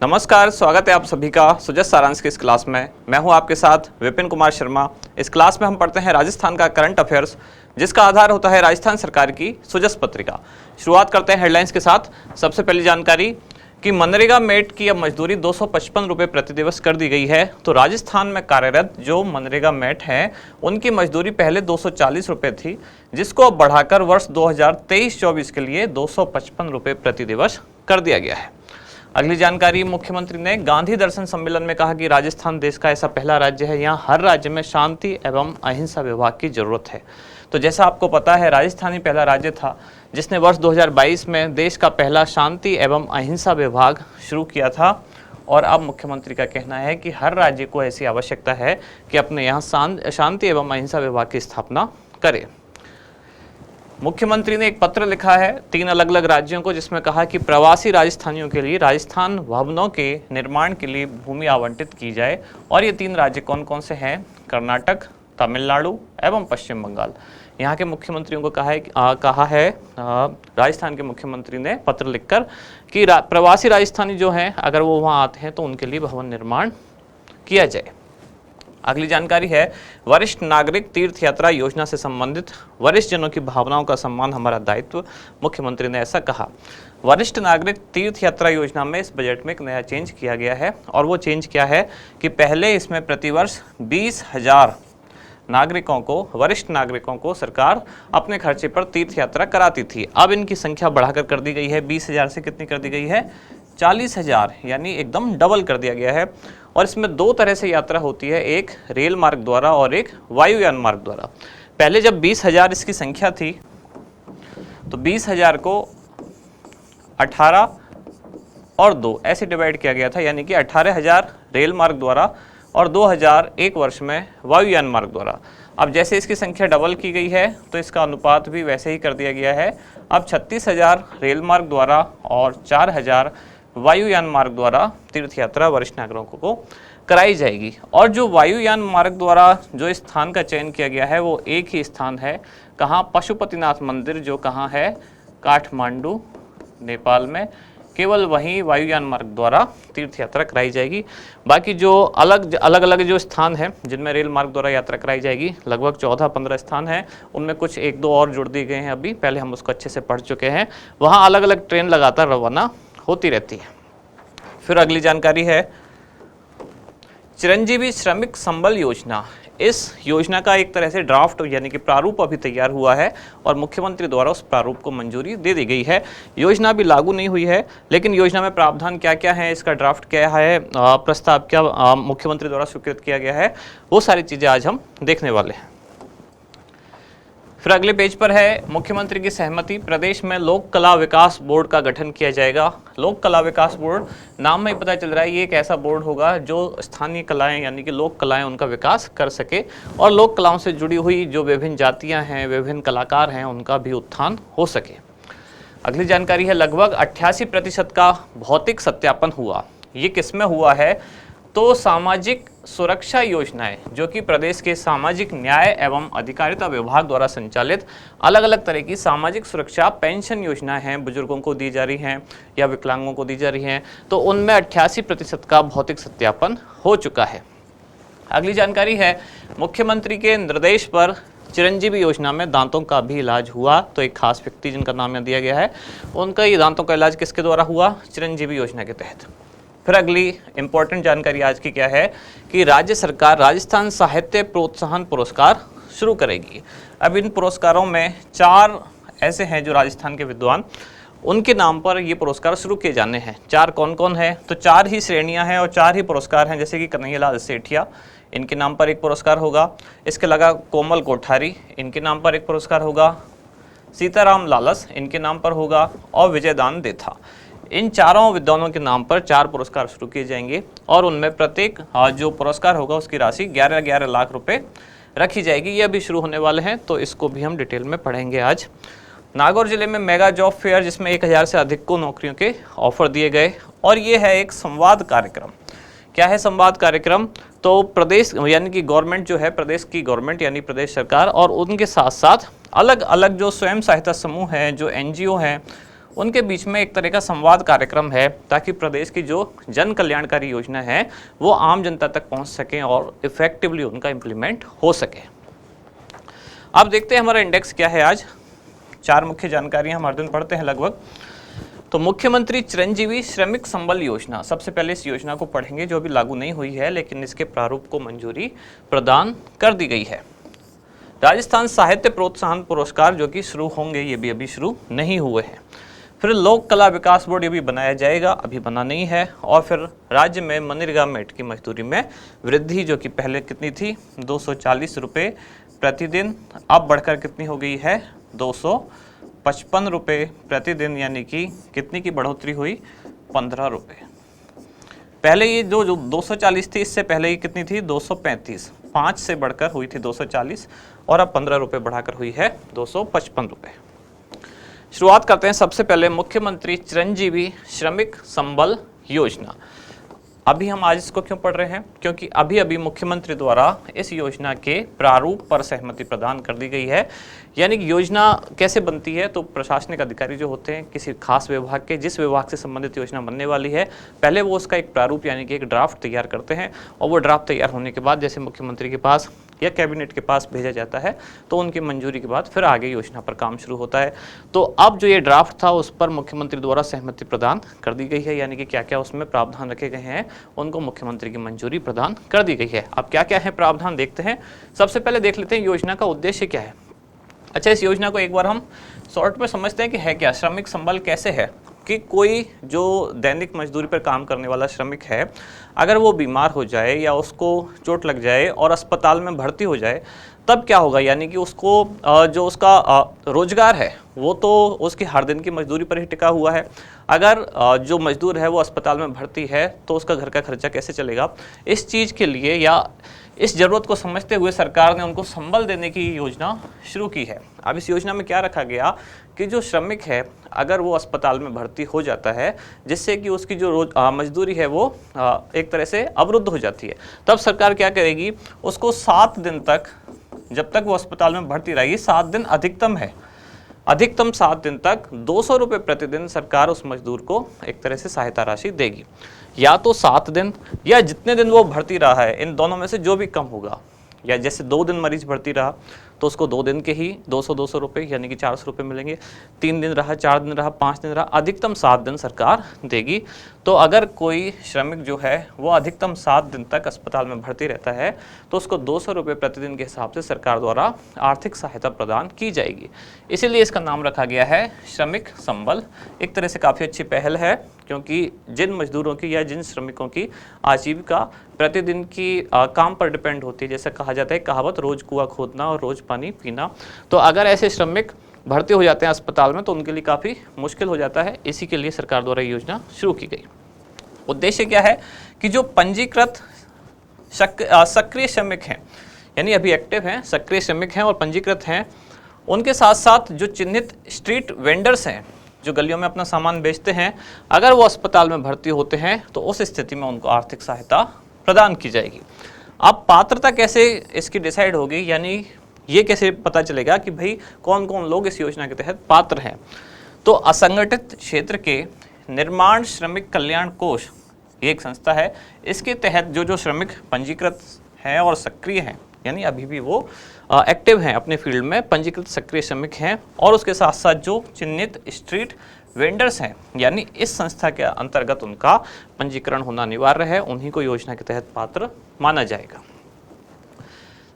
नमस्कार, स्वागत है आप सभी का सुजस सारांश की इस क्लास में। मैं हूं आपके साथ विपिन कुमार शर्मा। इस क्लास में हम पढ़ते हैं राजस्थान का करंट अफेयर्स, जिसका आधार होता है राजस्थान सरकार की सुजस पत्रिका। शुरुआत करते हैं हेडलाइंस के साथ। सबसे पहली जानकारी कि मनरेगा मेट की अब मजदूरी 255 रुपये प्रति दिवस कर दी गई है। तो राजस्थान में कार्यरत जो मनरेगा मेट हैं उनकी मजदूरी पहले 240 रुपये थी, जिसको अब बढ़ाकर वर्ष 2023-24 के लिए 255 रुपये प्रति दिवस कर दिया गया है। अगली जानकारी, मुख्यमंत्री ने गांधी दर्शन सम्मेलन में कहा कि राजस्थान देश का ऐसा पहला राज्य है, यहाँ हर राज्य में शांति एवं अहिंसा विभाग की जरूरत है। तो जैसा आपको पता है, राजस्थान ही पहला राज्य था जिसने वर्ष 2022 में देश का पहला शांति एवं अहिंसा विभाग शुरू किया था। और अब मुख्यमंत्री का कहना है कि हर राज्य को ऐसी आवश्यकता है कि अपने यहाँ शांति एवं अहिंसा विभाग की स्थापना करे। मुख्यमंत्री ने एक पत्र लिखा है 3 अलग अलग राज्यों को, जिसमें कहा कि प्रवासी राजस्थानियों के लिए राजस्थान भवनों के निर्माण के लिए भूमि आवंटित की जाए। और ये 3 राज्य कौन कौन से हैं? कर्नाटक, तमिलनाडु एवं पश्चिम बंगाल। यहाँ के मुख्यमंत्रियों को कहा है राजस्थान के मुख्यमंत्री ने पत्र लिखकर कि प्रवासी राजस्थानी जो हैं अगर वो वहाँ आते हैं तो उनके लिए भवन निर्माण किया जाए। अगली जानकारी है वरिष्ठ नागरिक तीर्थ यात्रा योजना से संबंधित वरिष्ठ जनों की भावनाओं का सम्मान हमारा दायित्व। मुख्यमंत्री ने ऐसा कहा। वरिष्ठ नागरिक तीर्थ यात्रा योजना में इस बजट में एक नया चेंज किया गया है। और वो चेंज क्या है कि पहले इसमें प्रतिवर्ष 20,000 नागरिकों को, वरिष्ठ नागरिकों को सरकार अपने खर्चे पर तीर्थ यात्रा कराती थी। अब इनकी संख्या बढ़ाकर कर दी गई है। 20,000 से कितनी कर दी गई है? 40,000, यानी एकदम डबल कर दिया गया है। और इसमें 2 तरह से यात्रा होती है, एक रेल मार्ग द्वारा और एक वायुयान मार्ग द्वारा। पहले जब 20,000 इसकी संख्या थी तो 20,000 को 18 और 2 ऐसे डिवाइड किया गया था, यानी कि 18,000 रेल मार्ग द्वारा और 2,000 एक वर्ष में वायुयान मार्ग द्वारा। अब जैसे इसकी संख्या डबल की गई है तो इसका अनुपात भी वैसे ही कर दिया गया है। अब 36,000 रेल मार्ग द्वारा और 4,000 वायुयान मार्ग द्वारा तीर्थ यात्रा वरिष्ठ नागरिकों को कराई जाएगी। और जो वायुयान मार्ग द्वारा जो स्थान का चयन किया गया है वो एक ही स्थान है। कहाँ? पशुपतिनाथ मंदिर, जो कहाँ है? काठमांडू, नेपाल में। केवल वहीं वायुयान मार्ग द्वारा तीर्थ यात्रा कराई जाएगी। बाकी जो अलग अलग जो स्थान हैं जिनमें रेल मार्ग द्वारा यात्रा कराई जाएगी, लगभग 14-15 स्थान हैं। उनमें कुछ 1-2 और जुड़ दिए गए हैं अभी, पहले हम उसको अच्छे से पढ़ चुके हैं। वहाँ अलग अलग ट्रेन लगातार रवाना होती रहती है। फिर अगली जानकारी है चिरंजीवी श्रमिक संबल योजना। इस योजना का एक तरह से ड्राफ्ट यानी कि प्रारूप अभी तैयार हुआ है और मुख्यमंत्री द्वारा उस प्रारूप को मंजूरी दे दी गई है। योजना अभी लागू नहीं हुई है, लेकिन योजना में प्रावधान क्या क्या है, इसका ड्राफ्ट क्या है, प्रस्ताव क्या मुख्यमंत्री द्वारा स्वीकृत किया गया है, वो सारी चीज़ें आज हम देखने वाले हैं। फिर अगले पेज पर है मुख्यमंत्री की सहमति, प्रदेश में लोक कला विकास बोर्ड का गठन किया जाएगा। लोक कला विकास बोर्ड, नाम में ही पता चल रहा है ये एक ऐसा बोर्ड होगा जो स्थानीय कलाएं यानी कि लोक कलाएं उनका विकास कर सके और लोक कलाओं से जुड़ी हुई जो विभिन्न जातियां हैं, विभिन्न कलाकार हैं, उनका भी उत्थान हो सके। अगली जानकारी है लगभग 88% का भौतिक सत्यापन हुआ। ये किसमें हुआ है? तो सामाजिक सुरक्षा योजनाएं, जो कि प्रदेश के सामाजिक न्याय एवं अधिकारिता विभाग द्वारा संचालित अलग अलग तरह की सामाजिक सुरक्षा पेंशन योजनाएं हैं, बुजुर्गों को दी जा रही हैं या विकलांगों को दी जा रही हैं, तो उनमें 88% का भौतिक सत्यापन हो चुका है। अगली जानकारी है मुख्यमंत्री के निर्देश पर चिरंजीवी योजना में दांतों का भी इलाज हुआ। तो एक खास व्यक्ति जिनका नाम यहाँ दिया गया है, उनका ये दांतों का इलाज किसके द्वारा हुआ? चिरंजीवी योजना के तहत। फिर अगली इंपॉर्टेंट जानकारी आज की क्या है कि राज्य सरकार राजस्थान साहित्य प्रोत्साहन पुरस्कार शुरू करेगी। अब इन पुरस्कारों में 4 ऐसे हैं जो राजस्थान के विद्वान, उनके नाम पर ये पुरस्कार शुरू किए जाने हैं। 4 कौन कौन है? तो 4 ही श्रेणियां हैं और 4 ही पुरस्कार हैं। जैसे कि कन्हैयालाल सेठिया, इनके नाम पर एक पुरस्कार होगा। इसके अलावा कोमल कोठारी, इनके नाम पर एक पुरस्कार होगा। सीताराम लालस, इनके नाम पर होगा। और विजयदान देथा। इन चारों विद्वानों के नाम पर 4 पुरस्कार शुरू किए जाएंगे और उनमें प्रत्येक जो पुरस्कार होगा उसकी राशि 11-11 लाख रुपए रखी जाएगी। ये अभी शुरू होने वाले हैं, तो इसको भी हम डिटेल में पढ़ेंगे आज। नागौर जिले में मेगा जॉब फेयर, जिसमें 1000 से अधिक को नौकरियों के ऑफर दिए गए। और ये है एक संवाद कार्यक्रम। क्या है संवाद कार्यक्रम? तो प्रदेश यानी कि गवर्नमेंट जो है, प्रदेश की गवर्नमेंट यानी प्रदेश सरकार और उनके साथ साथ अलग अलग जो स्वयं सहायता समूह हैं, जो NGO हैं, उनके बीच में एक तरह का संवाद कार्यक्रम है, ताकि प्रदेश की जो जन कल्याणकारी योजना है वो आम जनता तक पहुंच सकें और इफेक्टिवली उनका इम्प्लीमेंट हो सके। अब देखते हैं हमारा इंडेक्स क्या है। आज 4 मुख्य जानकारियां हम हर दिन पढ़ते हैं लगभग। तो मुख्यमंत्री चिरंजीवी श्रमिक संबल योजना, सबसे पहले इस योजना को पढ़ेंगे जो अभी लागू नहीं हुई है, लेकिन इसके प्रारूप को मंजूरी प्रदान कर दी गई है। राजस्थान साहित्य प्रोत्साहन पुरस्कार जो कि शुरू होंगे, ये भी अभी शुरू नहीं हुए हैं। फिर लोक कला विकास बोर्ड ये भी बनाया जाएगा, अभी बना नहीं है। और फिर राज्य में मनरेगा मेट की मजदूरी में वृद्धि, जो कि पहले कितनी थी 240 रुपये प्रतिदिन, अब बढ़कर कितनी हो गई है 255 रुपये प्रतिदिन, यानी कि कितनी की बढ़ोतरी हुई 15 रुपये। पहले ये जो 240 थी, इससे पहले ये कितनी थी 235, 5 से बढ़कर हुई थी 240 और अब 15 रुपये बढ़ाकर हुई है 255 रुपये। शुरुआत करते हैं सबसे पहले मुख्यमंत्री चिरंजीवी श्रमिक संबल योजना। अभी हम आज इसको क्यों पढ़ रहे हैं, क्योंकि अभी अभी मुख्यमंत्री द्वारा इस योजना के प्रारूप पर सहमति प्रदान कर दी गई है। यानी कि योजना कैसे बनती है, तो प्रशासनिक अधिकारी जो होते हैं किसी खास विभाग के, जिस विभाग से संबंधित योजना बनने वाली है, पहले वो उसका एक प्रारूप यानी कि एक ड्राफ्ट तैयार करते हैं, और वो ड्राफ्ट तैयार होने के बाद जैसे मुख्यमंत्री के पास या कैबिनेट के पास भेजा जाता है, तो उनकी मंजूरी के बाद फिर आगे योजना पर काम शुरू होता है। तो अब जो ये ड्राफ्ट था उस पर मुख्यमंत्री द्वारा सहमति प्रदान कर दी गई है, यानी कि क्या क्या उसमें प्रावधान रखे गए हैं उनको मुख्यमंत्री की मंजूरी प्रदान कर दी गई है। अब क्या क्या है प्रावधान देखते हैं। सबसे पहले देख लेते हैं योजना का उद्देश्य क्या है। अच्छा, इस योजना को एक बार हम शॉर्ट में समझते हैं कि है क्या। श्रमिक संबल कैसे है कि कोई जो दैनिक मजदूरी पर काम करने वाला श्रमिक है, अगर वो बीमार हो जाए या उसको चोट लग जाए और अस्पताल में भर्ती हो जाए, तब क्या होगा, यानी कि उसको जो उसका रोजगार है वो तो उसकी हर दिन की मजदूरी पर ही टिका हुआ है। अगर जो मजदूर है वो अस्पताल में भर्ती है तो उसका घर का खर्चा कैसे चलेगा। इस चीज़ के लिए या इस ज़रूरत को समझते हुए सरकार ने उनको संबल देने की योजना शुरू की है। अब इस योजना में क्या रखा गया कि जो श्रमिक है अगर वो अस्पताल में भर्ती हो जाता है, जिससे कि उसकी जो रोज मजदूरी है वो एक तरह से अवरुद्ध हो जाती है, तब सरकार क्या करेगी, उसको 7 दिन तक, जब तक वो अस्पताल में भर्ती रहेगी, 7 दिन अधिकतम है, अधिकतम 7 दिन तक 200 रुपये प्रतिदिन सरकार उस मजदूर को एक तरह से सहायता राशि देगी। या तो 7 दिन या जितने दिन वो भर्ती रहा है, इन दोनों में से जो भी कम होगा। या जैसे 2 दिन मरीज भर्ती रहा तो उसको 2 दिन के ही 200 रुपये यानी कि 400 रुपये मिलेंगे। 3 दिन रहा, 4 दिन रहा, 5 दिन रहा, अधिकतम 7 दिन सरकार देगी। तो अगर कोई श्रमिक जो है वो अधिकतम 7 दिन तक अस्पताल में भर्ती रहता है तो उसको 200 रुपये प्रतिदिन के हिसाब से सरकार द्वारा आर्थिक सहायता प्रदान की जाएगी। इसीलिए इसका नाम रखा गया है श्रमिक संबल। एक तरह से काफ़ी अच्छी पहल है, क्योंकि जिन मजदूरों की या जिन श्रमिकों की आजीविका प्रतिदिन की काम पर डिपेंड होती है, जैसे कहा जाता है कहावत, रोज कुआं खोदना और रोज पानी पीना, तो अगर ऐसे श्रमिक भर्ती हो जाते हैं अस्पताल में तो उनके लिए काफ़ी मुश्किल हो जाता है। इसी के लिए सरकार द्वारा योजना शुरू की गई। उद्देश्य क्या है कि जो पंजीकृत सक्रिय श्रमिक हैं, यानी अभी एक्टिव हैं, सक्रिय श्रमिक हैं और पंजीकृत हैं, उनके साथ साथ जो चिन्हित स्ट्रीट वेंडर्स हैं, जो गलियों में अपना सामान बेचते हैं, अगर वो अस्पताल में भर्ती होते हैं तो उस स्थिति में उनको आर्थिक सहायता प्रदान की जाएगी। अब पात्रता कैसे इसकी डिसाइड होगी, यानी ये कैसे पता चलेगा कि भाई कौन कौन लोग इस योजना के तहत पात्र हैं। तो असंगठित क्षेत्र के निर्माण श्रमिक कल्याण कोष, ये एक संस्था है, इसके तहत जो श्रमिक पंजीकृत हैं और सक्रिय हैं, यानी अभी भी वो एक्टिव हैं अपने फील्ड में, पंजीकृत सक्रिय श्रमिक हैं, और उसके साथ साथ जो चिन्हित स्ट्रीट वेंडर्स हैं, यानी इस संस्था के अंतर्गत उनका पंजीकरण होना अनिवार्य है, उन्हीं को योजना के तहत पात्र माना जाएगा।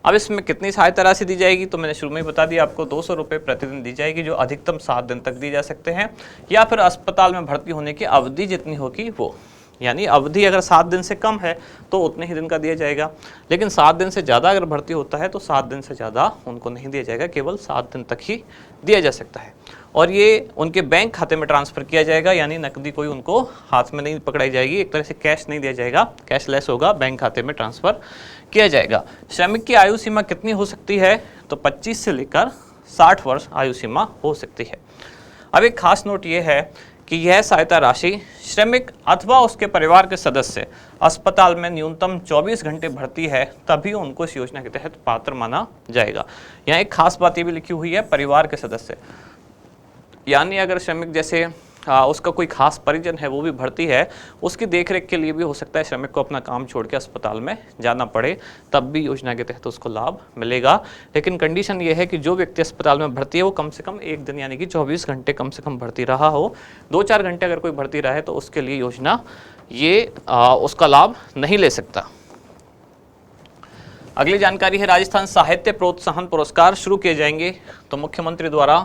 अब इसमें कितनी सहायता राशि दी जाएगी, तो मैंने शुरू में ही बता दिया आपको, 200 रुपये प्रतिदिन दी जाएगी, जो अधिकतम 7 दिन तक दी जा सकते हैं, या फिर अस्पताल में भर्ती होने की अवधि जितनी होगी वो, यानी अवधि अगर 7 दिन से कम है तो उतने ही दिन का दिया जाएगा, लेकिन 7 दिन से ज़्यादा अगर भर्ती होता है तो 7 दिन से ज़्यादा उनको नहीं दिया जाएगा, केवल 7 दिन तक ही दिया जा सकता है। और ये उनके बैंक खाते में ट्रांसफ़र किया जाएगा, यानी नकदी कोई उनको हाथ में नहीं पकड़ाई जाएगी, एक तरह से कैश नहीं दिया जाएगा, कैशलेस होगा, बैंक खाते में ट्रांसफ़र किया जाएगा। श्रमिक की आयु सीमा कितनी हो सकती है, तो 25 से लेकर 60 वर्ष आयु सीमा हो सकती है। अब एक खास नोट ये है कि यह सहायता राशि श्रमिक अथवा उसके परिवार के सदस्य अस्पताल में न्यूनतम 24 घंटे भर्ती है तभी उनको इस योजना के तहत पात्र माना जाएगा। यहाँ एक खास बात ये भी लिखी हुई है, परिवार के सदस्य। यानी अगर श्रमिक जैसे उसका कोई खास परिजन है वो भी भर्ती है, उसकी देखरेख के लिए भी हो सकता है श्रमिक को अपना काम छोड़ के अस्पताल में जाना पड़े, तब भी योजना के तहत उसको लाभ मिलेगा। लेकिन कंडीशन ये है कि जो व्यक्ति अस्पताल में भर्ती है वो कम से कम 1 दिन यानी कि 24 घंटे कम से कम भर्ती रहा हो। 2-4 घंटे अगर कोई भर्ती रहा है तो उसके लिए योजना ये उसका लाभ नहीं ले सकता। अगली जानकारी है राजस्थान साहित्य प्रोत्साहन पुरस्कार शुरू किए जाएंगे। तो मुख्यमंत्री द्वारा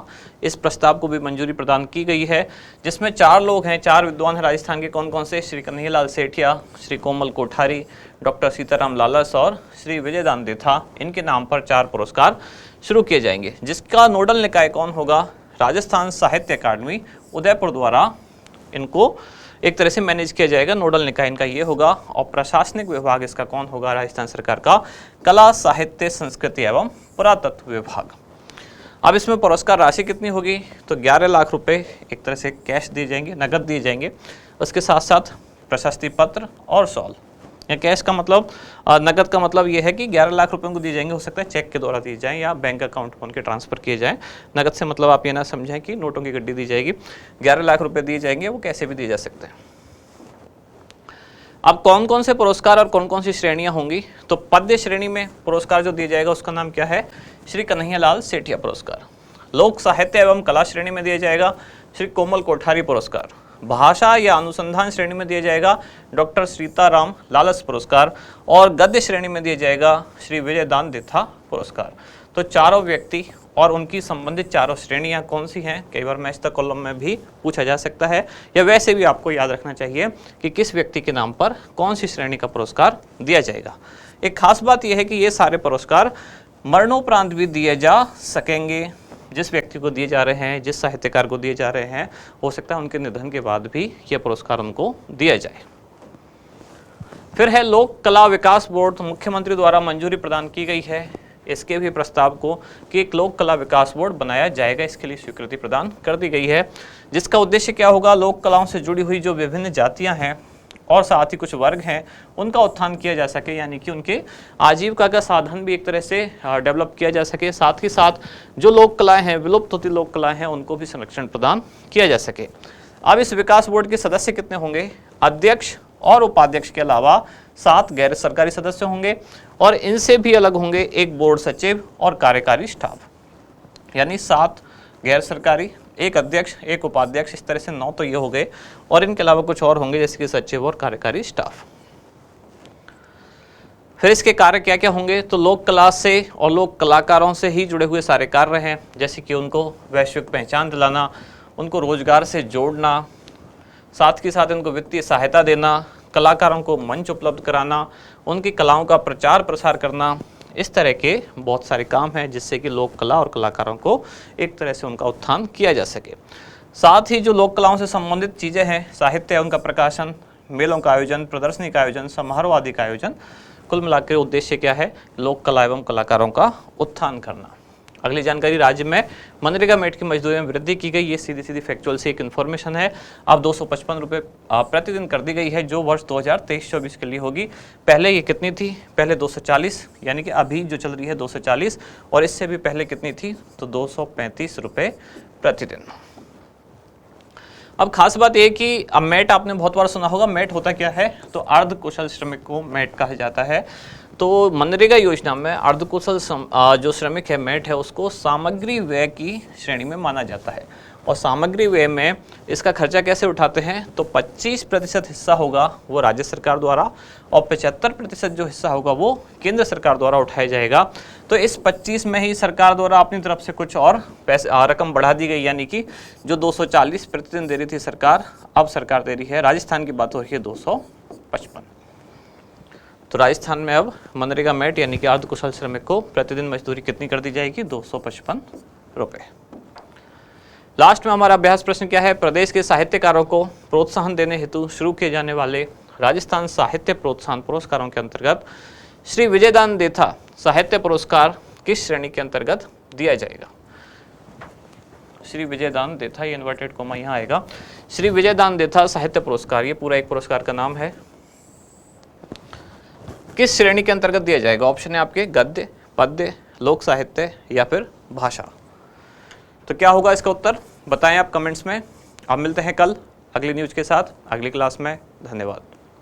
इस प्रस्ताव को भी मंजूरी प्रदान की गई है, जिसमें 4 लोग हैं, 4 विद्वान हैं राजस्थान के। कौन कौन से? श्री कन्हैयालाल सेठिया, श्री कोमल कोठारी, डॉक्टर सीताराम लालस और श्री विजयदान देथा। इनके नाम पर 4 पुरस्कार शुरू किए जाएंगे, जिसका नोडल निकाय कौन होगा? राजस्थान साहित्य अकादमी उदयपुर द्वारा इनको एक तरह से मैनेज किया जाएगा। नोडल निकाय इनका ये होगा। और प्रशासनिक विभाग इसका कौन होगा? राजस्थान सरकार का कला, साहित्य, संस्कृति एवं पुरातत्व विभाग। अब इसमें पुरस्कार राशि कितनी होगी? तो 11 लाख रुपए एक तरह से कैश दिए जाएंगे, नगद दिए जाएंगे। उसके साथ साथ प्रशस्ति पत्र और शॉल। या कैश का मतलब, नगद का मतलब ये है कि 11 लाख रुपए को दिए जाएंगे। हो सकता है चेक के द्वारा दिए जाएं या बैंक अकाउंट में उनके ट्रांसफर किए जाएं। नगद से मतलब आप ये ना समझें कि नोटों की गड्डी दी जाएगी। 11 लाख रुपए दिए जाएंगे, वो कैसे भी दिए जा सकते हैं। अब कौन कौन से पुरस्कार और कौन कौन सी श्रेणियां होंगी? तो पद्य श्रेणी में पुरस्कार जो दिया जाएगा उसका नाम क्या है? श्री कन्हैयालाल सेठिया पुरस्कार। लोक साहित्य एवं कला श्रेणी में दिया जाएगा श्री कोमल कोठारी पुरस्कार। भाषा या अनुसंधान श्रेणी में दिया जाएगा डॉक्टर सीताराम लालस पुरस्कार। और गद्य श्रेणी में दिया जाएगा श्री विजयदान देथा पुरस्कार। तो चारों व्यक्ति और उनकी संबंधित चारों श्रेणियां कौन सी हैं? कई बार मैच द कॉलम में भी पूछा जा सकता है, या वैसे भी आपको याद रखना चाहिए कि किस व्यक्ति के नाम पर कौन सी श्रेणी का पुरस्कार दिया जाएगा। एक खास बात यह है कि ये सारे पुरस्कार मरणोपरांत भी दिए जा सकेंगे। जिस व्यक्ति को दिए जा रहे हैं, जिस साहित्यकार को दिए जा रहे हैं, हो सकता है उनके निधन के बाद भी यह पुरस्कार उनको दिया जाए। फिर है लोक कला विकास बोर्ड। तो मुख्यमंत्री द्वारा मंजूरी प्रदान की गई है इसके भी प्रस्ताव को कि एक लोक कला विकास बोर्ड बनाया जाएगा। इसके लिए स्वीकृति प्रदान कर दी गई है, जिसका उद्देश्य क्या होगा? लोक कलाओं से जुड़ी हुई जो विभिन्न जातियां हैं और साथ ही कुछ वर्ग हैं, उनका उत्थान किया जा सके, यानी कि उनके आजीविका का साधन भी एक तरह से डेवलप किया जा सके। साथ ही साथ जो लोक कलाएं हैं, विलुप्त होती लोक कलाएं हैं, उनको भी संरक्षण प्रदान किया जा सके। अब इस विकास बोर्ड के सदस्य कितने होंगे? अध्यक्ष और उपाध्यक्ष के अलावा 7 गैर सरकारी सदस्य होंगे, और इनसे भी अलग होंगे एक बोर्ड सचिव और कार्यकारी स्टाफ। यानी 7 गैर सरकारी, एक अध्यक्ष, एक उपाध्यक्ष, इस तरह से 9 तो ये हो गए, और इनके अलावा कुछ और होंगे जैसे कि सचिव और कार्यकारी स्टाफ। फिर इसके कार्य क्या क्या होंगे? तो लोक कला से और लोक कलाकारों से ही जुड़े हुए सारे कार्य हैं, जैसे कि उनको वैश्विक पहचान दिलाना, उनको रोजगार से जोड़ना, साथ ही साथ उनको वित्तीय सहायता देना, कलाकारों को मंच उपलब्ध कराना, उनकी कलाओं का प्रचार प्रसार करना। इस तरह के बहुत सारे काम हैं जिससे कि लोक कला और कलाकारों को एक तरह से उनका उत्थान किया जा सके। साथ ही जो लोक कलाओं से संबंधित चीज़ें हैं, साहित्य उनका प्रकाशन, मेलों का आयोजन, प्रदर्शनी का आयोजन, समारोह आदि का आयोजन, कुल मिलाकर उद्देश्य क्या है? लोक कला एवं कलाकारों का उत्थान करना। अगली जानकारी, राज्य में मनरेगा मेट की मजदूरी में वृद्धि की गई। ये सीधी सीधी फैक्चुअल से एक इन्फॉर्मेशन है। अब 255 रुपये प्रतिदिन कर दी गई है, जो वर्ष 2023-24 के लिए होगी। पहले ये कितनी थी? पहले 240, यानी कि अभी जो चल रही है 240, और इससे भी पहले कितनी थी? तो 235 रुपये प्रतिदिन। अब खास बात यह कि अब मैट आपने बहुत बार सुना होगा। मैट होता क्या है? तो अर्ध कुशल श्रमिक को मैट कहा जाता है। तो मनरेगा योजना में अर्धकुशल जो श्रमिक है, मैट है, उसको सामग्री व्यय की श्रेणी में माना जाता है। और सामग्री व्यय में इसका खर्चा कैसे उठाते हैं? तो 25% हिस्सा होगा वो राज्य सरकार द्वारा, और 75% जो हिस्सा होगा वो केंद्र सरकार द्वारा उठाया जाएगा। तो इस 25 में ही सरकार द्वारा अपनी तरफ से कुछ और पैसे रकम बढ़ा दी गई, यानी कि जो 240 प्रतिदिन दे रही थी सरकार, अब सरकार दे रही है, राजस्थान की बात हो रही है, 255। तो राजस्थान में अब मनरेगा मेट यानी कि अर्धकुशल श्रमिक को प्रतिदिन मजदूरी कितनी कर दी जाएगी? 255 रुपये। लास्ट में हमारा अभ्यास प्रश्न क्या है? प्रदेश के साहित्यकारों को प्रोत्साहन देने हेतु शुरू किए जाने वाले राजस्थान साहित्य प्रोत्साहन पुरस्कारों के अंतर्गत श्री विजयदान देथा साहित्य पुरस्कार किस श्रेणी के अंतर्गत दिया जाएगा? श्री विजयदान देथा, ये इन्वर्टेड कोमा यहाँ आएगा। श्री विजयदान देथा साहित्य पुरस्कार, ये पूरा एक पुरस्कार का नाम है, किस श्रेणी के अंतर्गत दिया जाएगा? ऑप्शन है आपके गद्य, पद्य, लोक साहित्य या फिर भाषा। तो क्या होगा इसका उत्तर? बताएं आप कमेंट्स में। अब मिलते हैं कल अगली न्यूज़ के साथ अगली क्लास में। धन्यवाद।